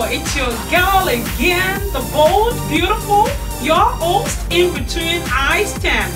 It's your girl again, the bold, beautiful, your host in between I stand.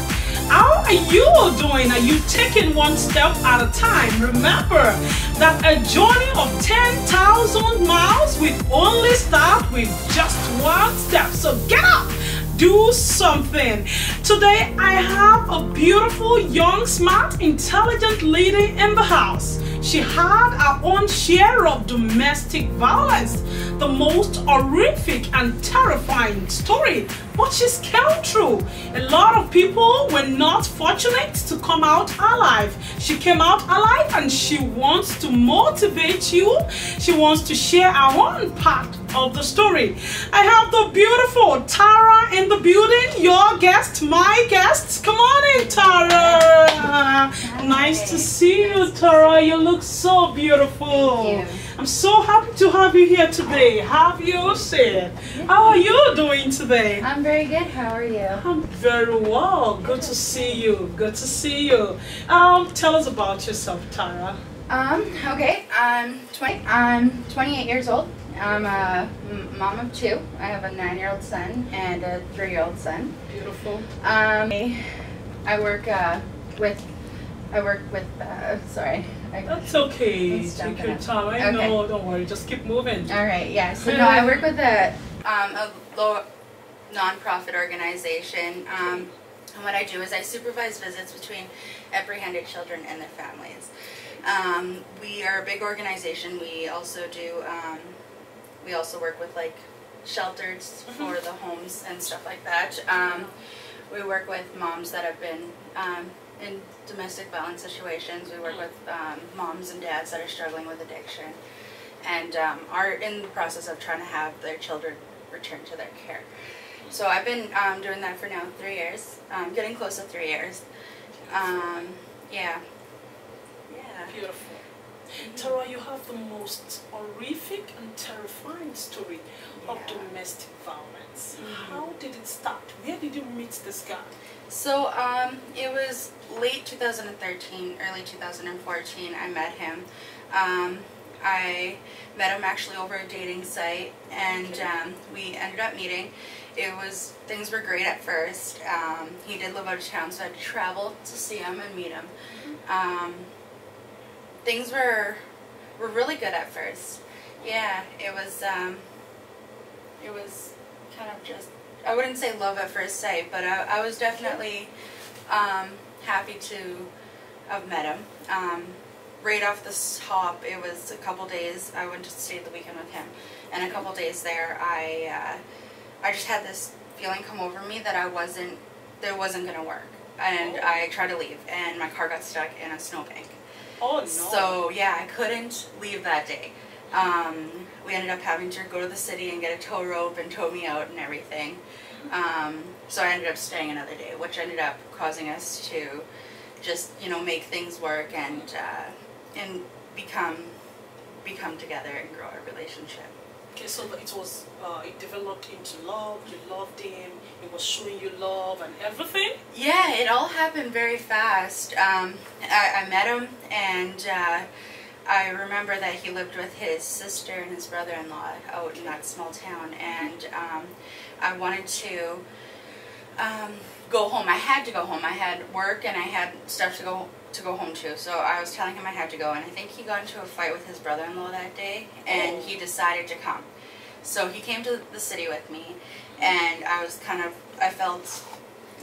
How are you doing? Are you taking one step at a time? Remember that a journey of 10,000 miles will only start with just one step. So get up, do something. Today I have a beautiful, young, smart, intelligent lady in the house. She had her own share of domestic violence, the most horrific and terrifying story, but she scaled through. A lot of people were not fortunate to come out alive. She came out alive and she wants to motivate you. She wants to share her own part of the story. I have the beautiful Tara in the building, your guest, my guest. Come on in, Tara. Hi. Nice to see you, Tara. You look so beautiful. Thank you. I'm so happy to have you here today. Have you said? How are you doing today? I'm very good. How are you? I'm very well. Good to see you. Good to see you. Tell us about yourself, Tara. Okay. I'm 28 years old. I'm a mom of two. I have a 9-year-old son and a 3-year-old son. Beautiful. I work with. Sorry. That's okay. Take your time. I know. Don't worry. Just keep moving. All right. Yeah. So no, I work with a low nonprofit organization. And what I do is I supervise visits between apprehended children and their families. We are a big organization. We also do. We also work with like shelters for the homes and stuff like that. We work with moms that have been in domestic violence situations. We work with moms and dads that are struggling with addiction and are in the process of trying to have their children returned to their care. So I've been doing that for now 3 years, getting close to 3 years. Yeah. Beautiful. Tara, you have the most horrific and terrifying story of domestic violence. How did it start? Where did you meet this guy? So it was late 2013, early 2014. I met him. I met him actually over a dating site, and we ended up meeting. Things were great at first. He did live out of town, so I had to travel to see him and meet him. Things were really good at first. Yeah, it was kind of just, I wouldn't say love at first sight, but I was definitely happy to have met him. Right off the hop, it was a couple days. I went to stay the weekend with him, and a couple days there, I just had this feeling come over me that it wasn't gonna work, and I tried to leave, and my car got stuck in a snowbank. Oh no! So yeah, I couldn't leave that day. We ended up having to go to the city and get a tow rope and tow me out and everything. So I ended up staying another day, which ended up causing us to just, make things work and become together and grow our relationship. Okay, so it developed into love. You loved him. He was showing you love and everything. Yeah, it all happened very fast. I met him, and I remember that he lived with his sister and his brother-in-law out in that small town, and I wanted to go home. I had to go home. I had work and I had stuff to go home to, so I was telling him I had to go, and I think he got into a fight with his brother-in-law that day, and he decided to come. So he came to the city with me, and I felt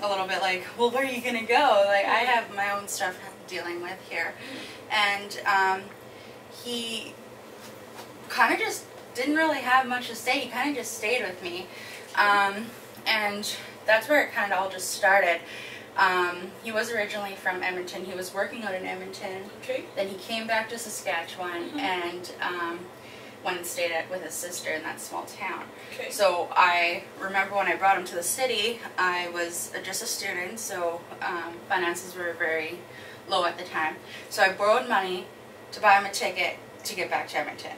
a little bit like, well, where are you gonna go? Like, I have my own stuff dealing with here. And he kind of just didn't really have much to say. He kind of just stayed with me, and that's where it kind of all just started. He was originally from Edmonton. He was working out in Edmonton. Okay. Then he came back to Saskatchewan and went and stayed with his sister in that small town. Okay. So I remember when I brought him to the city, I was just a student, so finances were very low at the time. So I borrowed money to buy him a ticket to get back to Edmonton.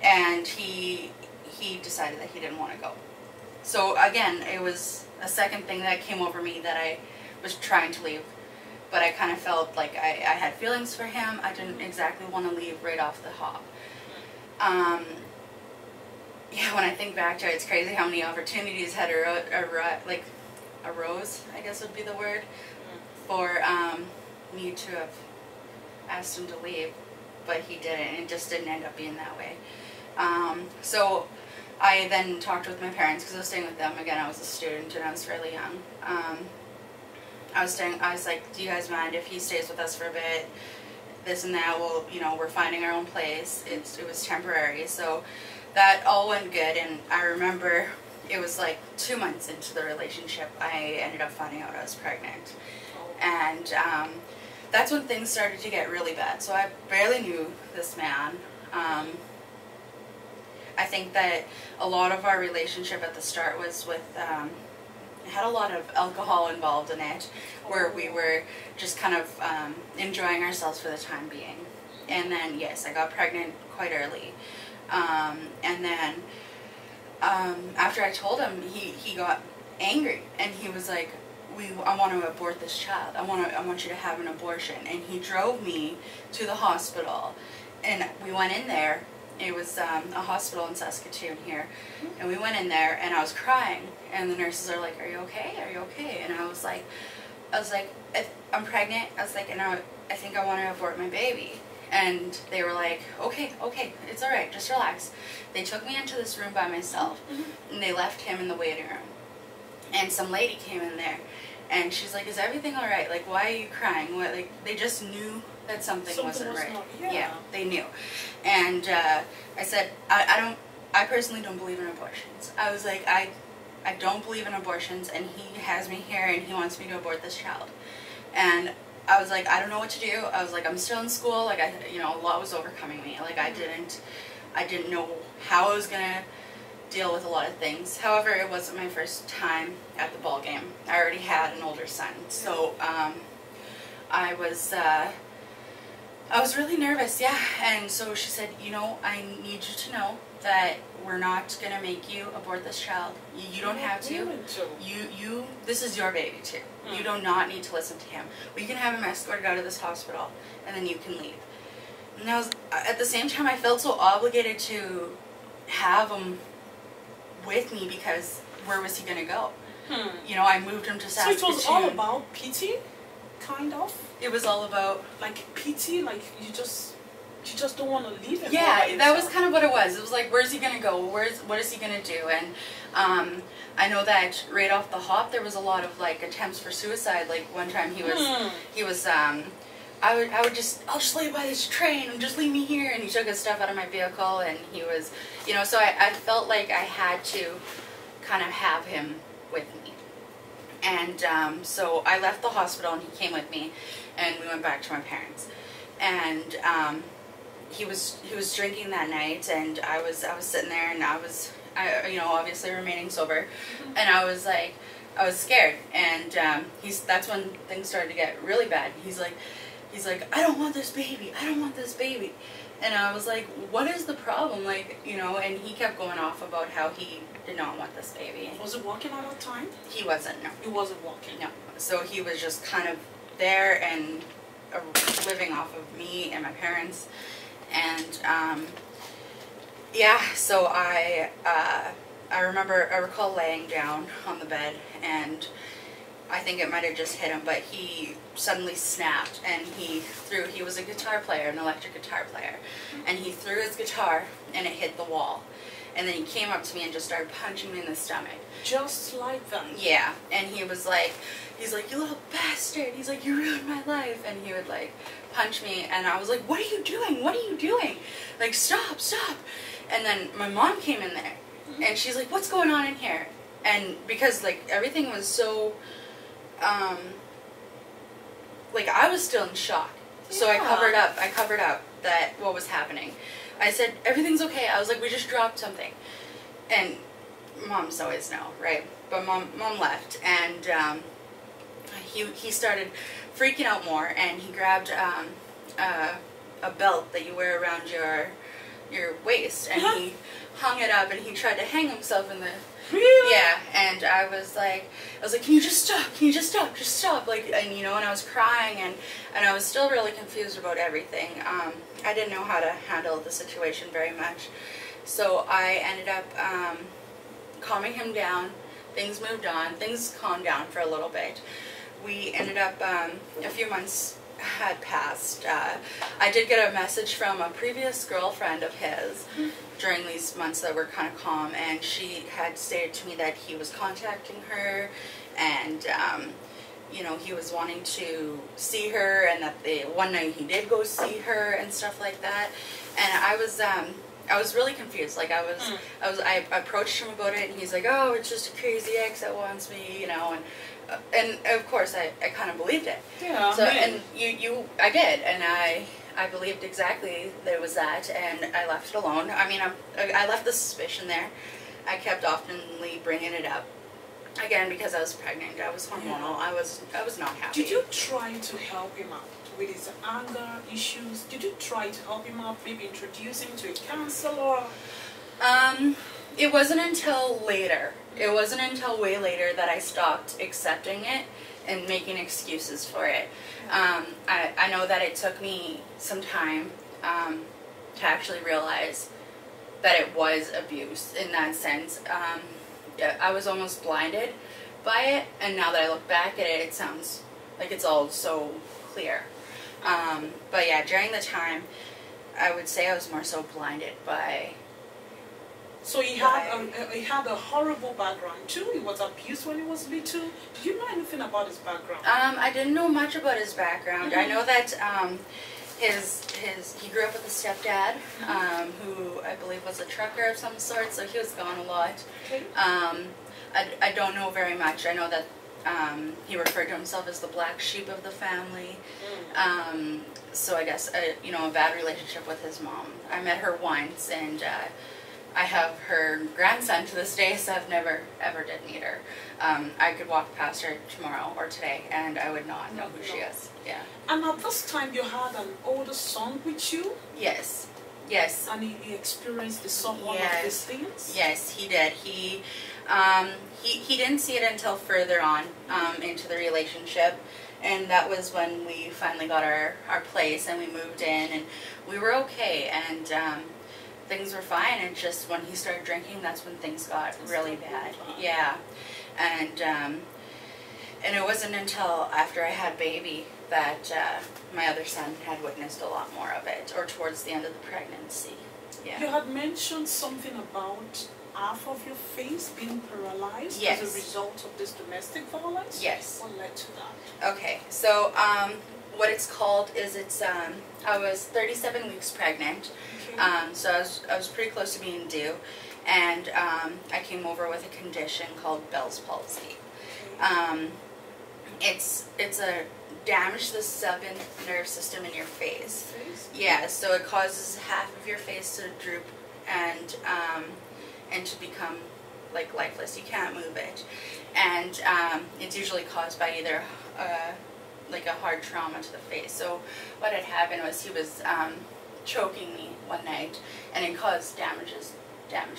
And he decided that he didn't want to go. So again, it was a second thing that came over me that I was trying to leave, but I kind of felt like I had feelings for him. I didn't exactly want to leave right off the hop. yeah, when I think back to it, it's crazy how many opportunities had arose, I guess would be the word, for me to have asked him to leave, but he didn't, and it just didn't end up being that way. So I then talked with my parents, because I was staying with them. Again, I was a student and I was fairly young. I was like, do you guys mind if he stays with us for a bit? This and that, well, you know, we're finding our own place. It was temporary, so that all went good. And I remember it was like 2 months into the relationship, I ended up finding out I was pregnant. And that's when things started to get really bad. So I barely knew this man. I think that a lot of our relationship at the start was with, it had a lot of alcohol involved in it, where we were just kind of enjoying ourselves for the time being. And then, yes, I got pregnant quite early. And then after I told him, he got angry, and he was like, I want to abort this child. I want you to have an abortion. And he drove me to the hospital, and we went in there. It was a hospital in Saskatoon here, and we went in there, and I was crying, and the nurses are like, "Are you okay? Are you okay?" And I was like, "I'm pregnant." I was like, "And I think I want to abort my baby." And they were like, okay, it's all right, just relax. They took me into this room by myself, and they left him in the waiting room. And some lady came in there, and she's like, "Is everything all right? Like, why are you crying?" What, like, they just knew that something wasn't right. Yeah, they knew. And I said, I personally don't believe in abortions. I was like, I don't believe in abortions, and he has me here, and he wants me to abort this child. And I was like, I don't know what to do. I was like, I'm still in school. Like, a lot was overcoming me. Like, I didn't know how I was gonna deal with a lot of things. However, it wasn't my first time at the ball game. I already had an older son, so I was really nervous, yeah. And so she said, I need you to know that we're not going to make you abort this child. You don't have to. This is your baby too. You do not need to listen to him. We can have him escorted out of this hospital, and then you can leave. And at the same time, I felt so obligated to have him with me, because where was he going to go? I moved him to Saskatoon. So it was all about PT, kind of? It was all about, like, PT, like you just don't want to leave him. Yeah, that was kind of what it was. It was like, where's he going to go? What is he going to do? And I know that right off the hop, there was a lot of, like, attempts for suicide. Like, one time I'll just lay by this train and just leave me here. And he took his stuff out of my vehicle, and he was, so I felt like I had to kind of have him with me. And so I left the hospital, and he came with me, and we went back to my parents. And he was drinking that night, and I was sitting there, and I obviously remaining sober, and I was scared. And that's when things started to get really bad. He's like, I don't want this baby. I don't want this baby. And I was like, what is the problem? Like, and he kept going off about how he did not want this baby. Was it walking at that time? He wasn't, no. He wasn't walking? No. So he was just kind of there and living off of me and my parents. And, yeah, so I recall laying down on the bed, and I think it might have just hit him, but he suddenly snapped, and he was a guitar player, an electric guitar player, and he threw his guitar, and it hit the wall. And then he came up to me and just started punching me in the stomach. Just like that? Yeah, and he's like, you little bastard. He's like, you ruined my life. And he would, like, punch me, and I was like, what are you doing? What are you doing? Like, stop. And then my mom came in there, and she's like, what's going on in here? And because, like, everything was so, like, I was still in shock. So I covered up that what was happening. I said, everything's okay. I was like, we just dropped something. And moms always know, right? But mom left, and he started freaking out more, and he grabbed a belt that you wear around your waist, and he hung it up, and he tried to hang himself in the... Really? Yeah, and I was like, can you just stop? Can you just stop? Like, and and I was crying, and I was still really confused about everything. I didn't know how to handle the situation very much, So I ended up calming him down. Things moved on. Things calmed down for a little bit. We ended up, a few months had passed. I did get a message from a previous girlfriend of his during these months that were kind of calm, and she had stated to me that he was contacting her, and you know, he was wanting to see her, and that one night he did go see her and stuff like that. And I was really confused. Like I approached him about it, and he's like, "Oh, it's just a crazy ex that wants me," you know, and of course I kind of believed it. Yeah. So and I did, and I believed exactly that it was that, and I left it alone. I mean, I left the suspicion there. I kept oftenly bringing it up. Again, because I was pregnant, I was hormonal. I was not happy. Did you try to help him out with his anger issues? Did you try to help him out, maybe introduce him to a counselor? It wasn't until later. It wasn't until way later that I stopped accepting it and making excuses for it. I know that it took me some time to actually realize that it was abuse in that sense. I was almost blinded by it, and now that I look back at it, it sounds like it's all so clear. But yeah, during the time, I would say I was more so blinded by... So he had a horrible background too. He was abused when he was little. Do you know anything about his background? I didn't know much about his background. I know that he grew up with a stepdad who I believe was a trucker of some sort, so he was gone a lot. Okay. I don't know very much. I know that he referred to himself as the black sheep of the family. So I guess you know, a bad relationship with his mom. I met her once, and I have her grandson to this day, so I've never ever did meet her. I could walk past her tomorrow or today, and I would not know who she is. Yeah. And at this time, you had an older son with you? Yes. Yes. And he experienced one of these things? Yes, he did. He didn't see it until further on into the relationship, and that was when we finally got our place and we moved in, and we were okay, and things were fine. And just when he started drinking, that's when things got really bad. Yeah. And it wasn't until after I had baby that my other son had witnessed a lot more of it, or towards the end of the pregnancy. Yeah. You had mentioned something about half of your face being paralyzed as a result of this domestic violence? Yes. What led to that? Okay, so what it's called is I was 37 weeks pregnant, okay. So I was pretty close to being due, and I came over with a condition called Bell's palsy. Okay. It's a damage to the seventh nerve system in your face. Yeah, so it causes half of your face to droop and to become like lifeless. You can't move it, and it's usually caused by either like a hard trauma to the face. So what had happened was he was choking me one night, and it caused damage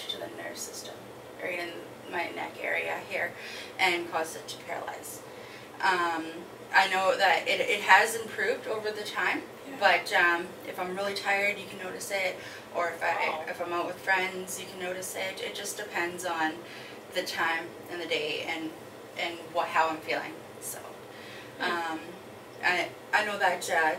to the nerve system right in my neck area here, and caused it to paralyze. I know that it has improved over the time, but if I'm really tired, you can notice it, or if I'm out with friends, you can notice it. It just depends on the time and the day and how I'm feeling. So I know that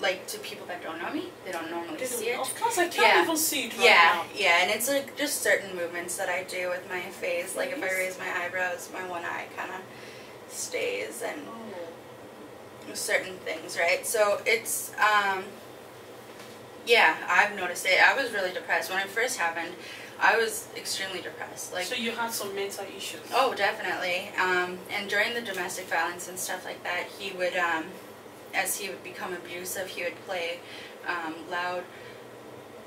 like to people that don't know me, they don't normally see it. Of course, I can't even see it right now. Yeah, and it's like just certain movements that I do with my face. Like if I raise my eyebrows, my one eye kind of stays, and certain things, right? So it's yeah, I've noticed it. I was really depressed when it first happened. I was extremely depressed. Like, so you had some mental issues? Oh, definitely. And during the domestic violence and stuff like that, he would as he would become abusive, he would play loud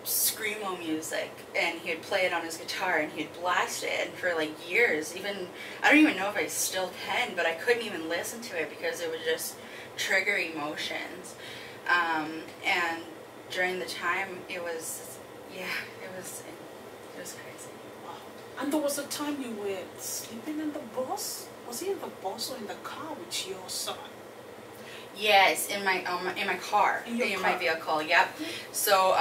screamo music, and he would play it on his guitar, and he'd blast it, and for like years, even I don't even know if I still can, but I couldn't even listen to it because it would just trigger emotions. And during the time, it was crazy. Wow. And there was a time you were sleeping in the bus? Was he in the bus or in the car with your son? Yes, in my car, in my vehicle. Yep. So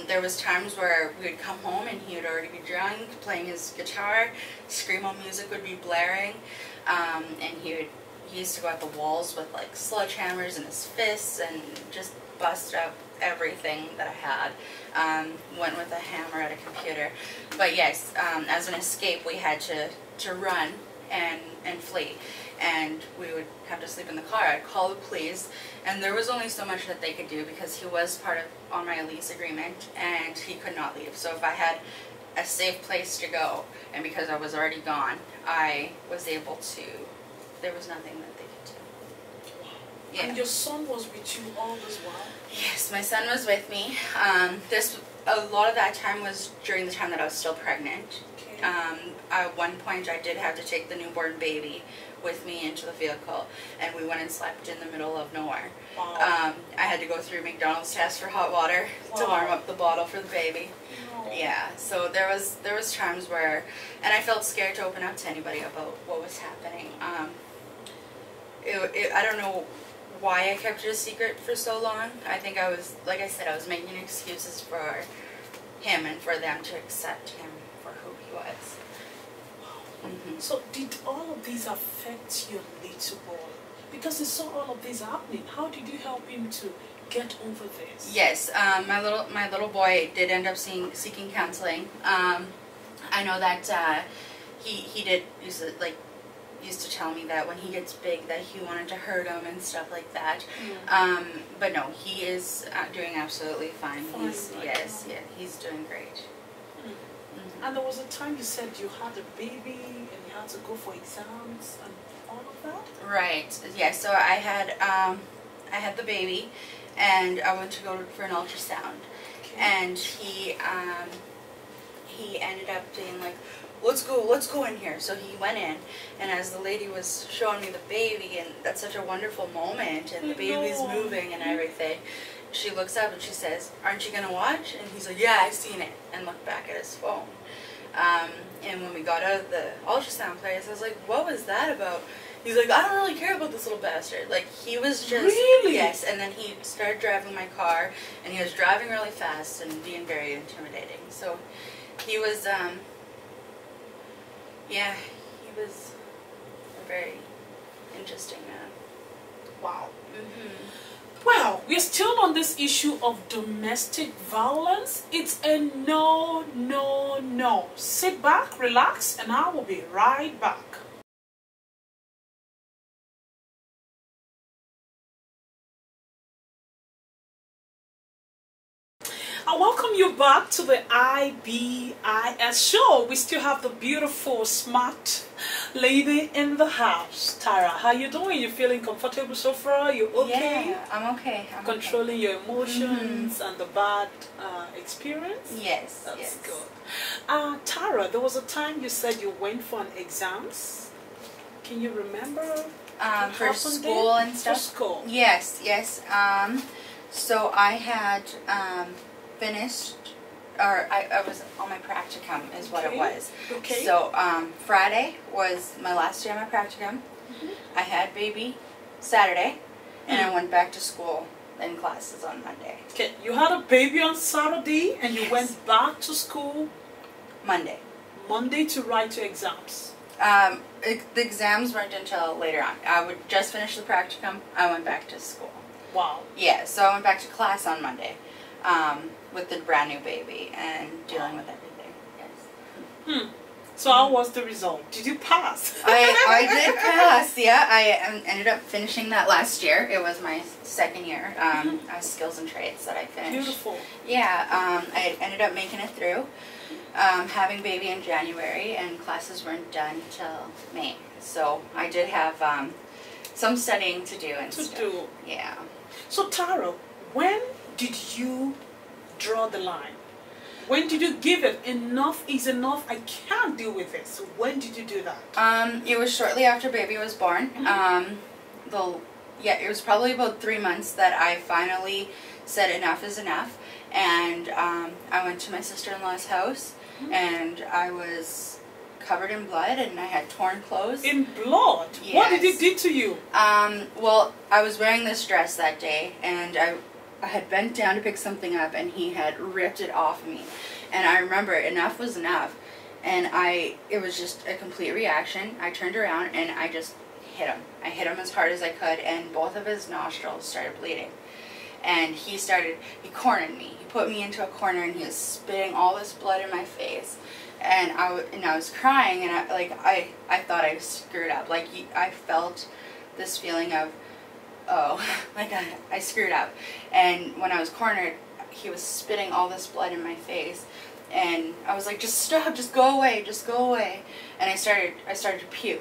there was times where we would come home and he would already be drunk, playing his guitar, screamo music would be blaring, and he used to go at the walls with like sledgehammers in his fists and just bust up everything that I had. Went with a hammer at a computer. But yes, as an escape, we had to run and flee. And we would have to sleep in the car. I'd call the police, and there was only so much that they could do because he was on my lease agreement, and he could not leave. So if I had a safe place to go, and because I was already gone, I was able to, there was nothing that they could do. Yeah. And your son was with you all this while? Yes, my son was with me. A lot of that time was during the time that I was still pregnant. Okay. At one point I did have to take the newborn baby with me into the vehicle, and we went and slept in the middle of nowhere. Wow. I had to go through McDonald's test for hot water to warm up the bottle for the baby. Wow. Yeah, so there was times where, and I felt scared to open up to anybody about what was happening. I don't know why I kept it a secret for so long. I think I was, like I said, I was making excuses for him and for them to accept him for who he was. Mm-hmm. So did all of these affect your little boy? Because you saw all of this happening. How did you help him to get over this? Yes, my little boy did end up seeking counseling. I know that he did used to tell me that when he gets big that he wanted to hurt him and stuff like that. But no, he is doing absolutely fine. He's doing great. And there was a time you said you had a baby and you had to go for exams and all of that? Right. Yeah, so I had the baby, and I went to go for an ultrasound. Okay. And he ended up being like, let's go in here. So he went in, and as the lady was showing me the baby, and that's such a wonderful moment, and the baby's moving and everything, she looks up and she says, "Aren't you gonna watch?" And he's like, "Yeah, I've seen it," and looked back at his phone. And when we got out of the ultrasound place, I was like, "What was that about?" He's like, "I don't really care about this little bastard." Like, he was just... Really? Yes, and then he started driving my car, and he was driving really fast and being very intimidating. So he was, yeah, he was a very interesting man. Wow. Well, we're still on this issue of domestic violence. It's a no, no, no. Sit back, relax, and I will be right back. I welcome you back to the IBIS show. We still have the beautiful, smart lady in the house. Tara, how you doing? You feeling comfortable so far? You okay? Yeah, I'm okay. Controlling your emotions and the bad experience? Yes. That's good. Tara, there was a time you said you went for an exams. Can you remember? For school and stuff? For school. Yes. So I had finished, or I was on my practicum is what it was. Okay. So Friday was my last day on my practicum. I had baby Saturday, and I went back to school in classes on Monday. Okay, you had a baby on Saturday and you went back to school Monday. Monday to write your exams. The exams weren't until later on. I would just finish the practicum, I went back to school. Wow. Yeah, so I went back to class on Monday with the brand new baby and dealing with everything. Yes. So how was the result? Did you pass? I did pass, yeah. I ended up finishing that last year. It was my second year, skills and trades that I finished. Beautiful. Yeah, I ended up making it through, having baby in January, and classes weren't done till May. So I did have some studying to do and stuff. Yeah. So Tara, when did you draw the line? When did you give it enough is enough, I can't deal with this? When did you do that? It was shortly after baby was born. It was probably about 3 months that I finally said enough is enough, and I went to my sister-in-law's house, and I was covered in blood, and I had torn clothes. In blood? Yes. What did he do to you? Well, I was wearing this dress that day, and I had bent down to pick something up, and he had ripped it off me. And I remember enough was enough, and it was just a complete reaction. I turned around, and I just hit him. I hit him as hard as I could, and both of his nostrils started bleeding. And he cornered me. He put me into a corner, and he was spitting all this blood in my face. And I was crying, and I thought I screwed up. Like, I felt this feeling of, oh, like I screwed up. And when I was cornered, he was spitting all this blood in my face, and I was like, just stop, just go away, just go away. And I started to puke.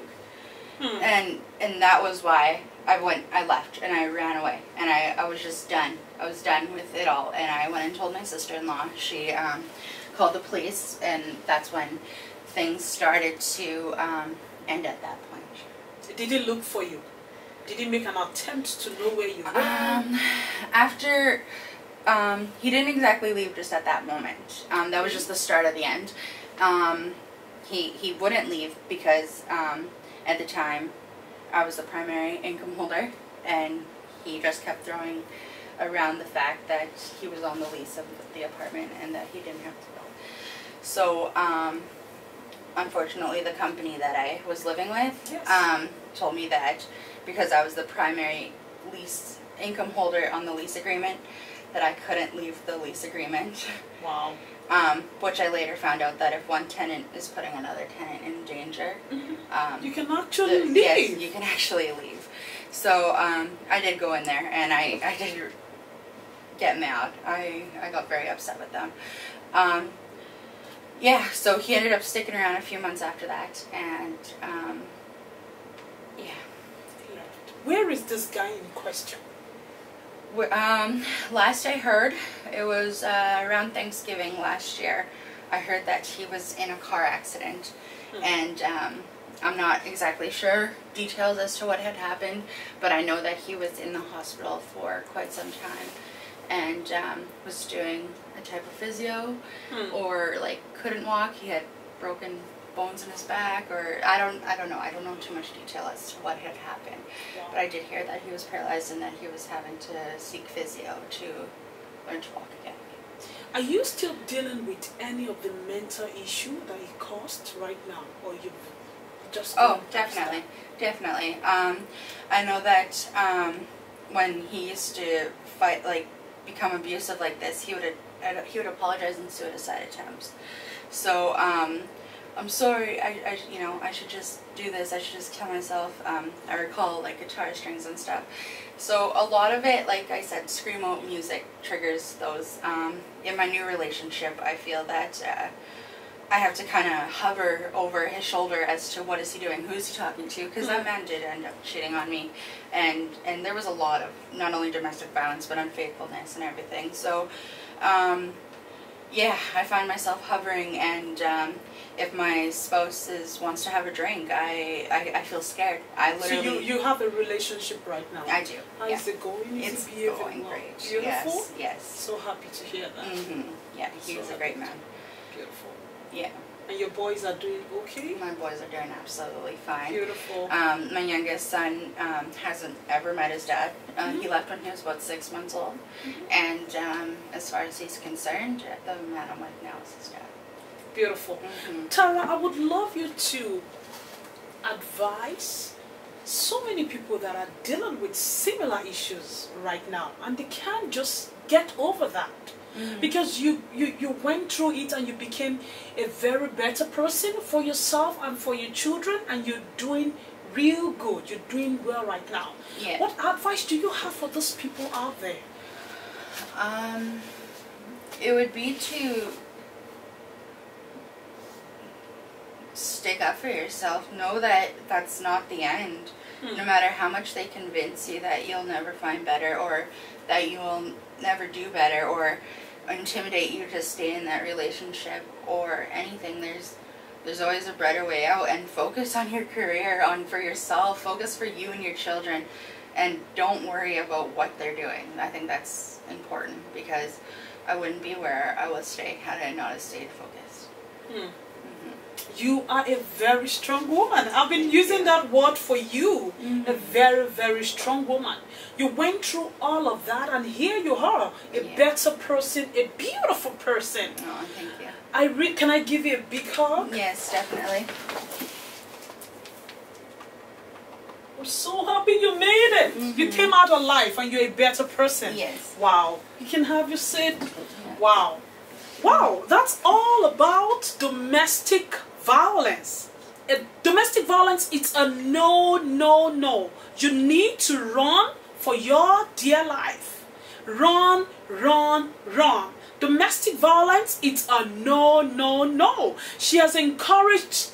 And that was why I left, and I ran away, and I was just done. I was done with it all, and I went and told my sister-in-law. She called the police, and that's when things started to end at that point. Did he look for you? Did he make an attempt to know where you were? After, he didn't exactly leave just at that moment. That was just the start of the end. He wouldn't leave because at the time I was the primary income holder, and he just kept throwing around the fact that he was on the lease of the apartment and that he didn't have to go. So, unfortunately, the company that I was living with told me that because I was the primary lease income holder on the lease agreement, that I couldn't leave the lease agreement. Wow. Which I later found out that if one tenant is putting another tenant in danger, you can actually leave. Yes, you can actually leave. So I did go in there, and I did get mad. I got very upset with them. Yeah, so he ended up sticking around a few months after that, and yeah. Where is this guy in question? Last I heard, it was around Thanksgiving last year, I heard that he was in a car accident, and I'm not exactly sure details as to what had happened, but I know that he was in the hospital for quite some time, and was doing a type of physio, or like couldn't walk. He had broken bones in his back, or I don't know. I don't know too much detail as to what had happened. Wow. But I did hear that he was paralyzed and that he was having to seek physio to learn to walk again. Are you still dealing with any of the mental issue that he caused right now, or you just? Oh, definitely, definitely. I know that when he used to fight, like become abusive like this, he would apologize in suicide attempts. So I'm sorry, I should just do this, I should just kill myself. I recall like guitar strings and stuff. So a lot of it, like I said, screamo music triggers those. In my new relationship, I feel that I have to kind of hover over his shoulder as to what is he doing, who is he talking to, because that man did end up cheating on me, and there was a lot of not only domestic violence but unfaithfulness and everything. So yeah, I find myself hovering, and if my spouse wants to have a drink, I feel scared. I literally. So you have a relationship right now? I do. How is it going? It's going great. Beautiful? Yes, yes. So happy to hear that. Yeah, he's So a great man. Beautiful. Yeah. And your boys are doing okay? My boys are doing absolutely fine. Beautiful. My youngest son hasn't ever met his dad. He left when he was about 6 months old. And as far as he's concerned, the man I'm with now is his dad. Beautiful. Tara, I would love you to advise so many people that are dealing with similar issues right now, and they can't just get over that. Because you went through it and you became a very better person for yourself and for your children, and you're doing real good. You're doing well right now. Yeah. What advice do you have for those people out there? It would be to stick up for yourself. Know that that's not the end. No matter how much they convince you that you'll never find better, or that you will never do better, or intimidate you to stay in that relationship or anything, there's always a better way out. And focus on your career, for yourself, focus for you and your children, and don't worry about what they're doing. I think that's important, because I wouldn't be where I was today had I not stayed focused. You are a very strong woman. I've been using that word for you. A very, very strong woman. You went through all of that, and here you are, a better person, a beautiful person. Oh, thank you. Can I give you a big hug? Yes, definitely. I'm so happy you made it. You came out alive, and you're a better person. Yes. Wow. You can have your seat. Wow. Wow, that's all about domestic violence. Domestic violence, it's a no, no, no. You need to run for your dear life. Run, run, run. Domestic violence, it's a no, no, no. She has encouraged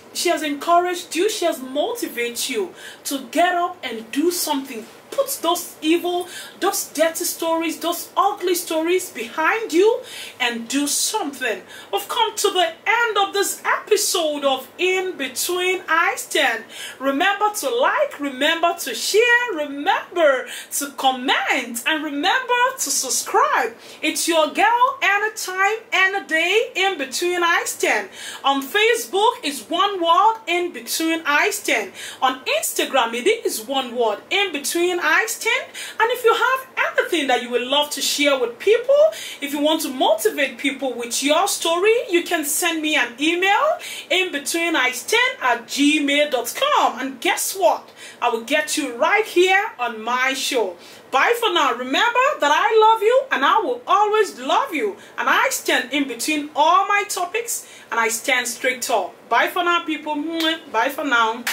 you, she has motivated you to get up and do something. Put those evil, those dirty stories, those ugly stories behind you and do something. We've come to the end of this episode of In Between I Stand. Remember to like, remember to share, remember to comment, and remember to subscribe. It's your girl, anytime, any day, In Between I Stand. On Facebook, it's one word, In Between I Stand. On Instagram, it is one word, In Between I Stand. And if you have anything that you would love to share with people, if you want to motivate people with your story, you can send me an email, inbetweenistand@gmail.com. And guess what? I will get you right here on my show. Bye for now. Remember that I love you and I will always love you. And I stand in between all my topics and I stand straight tall. Bye for now, people. Bye for now.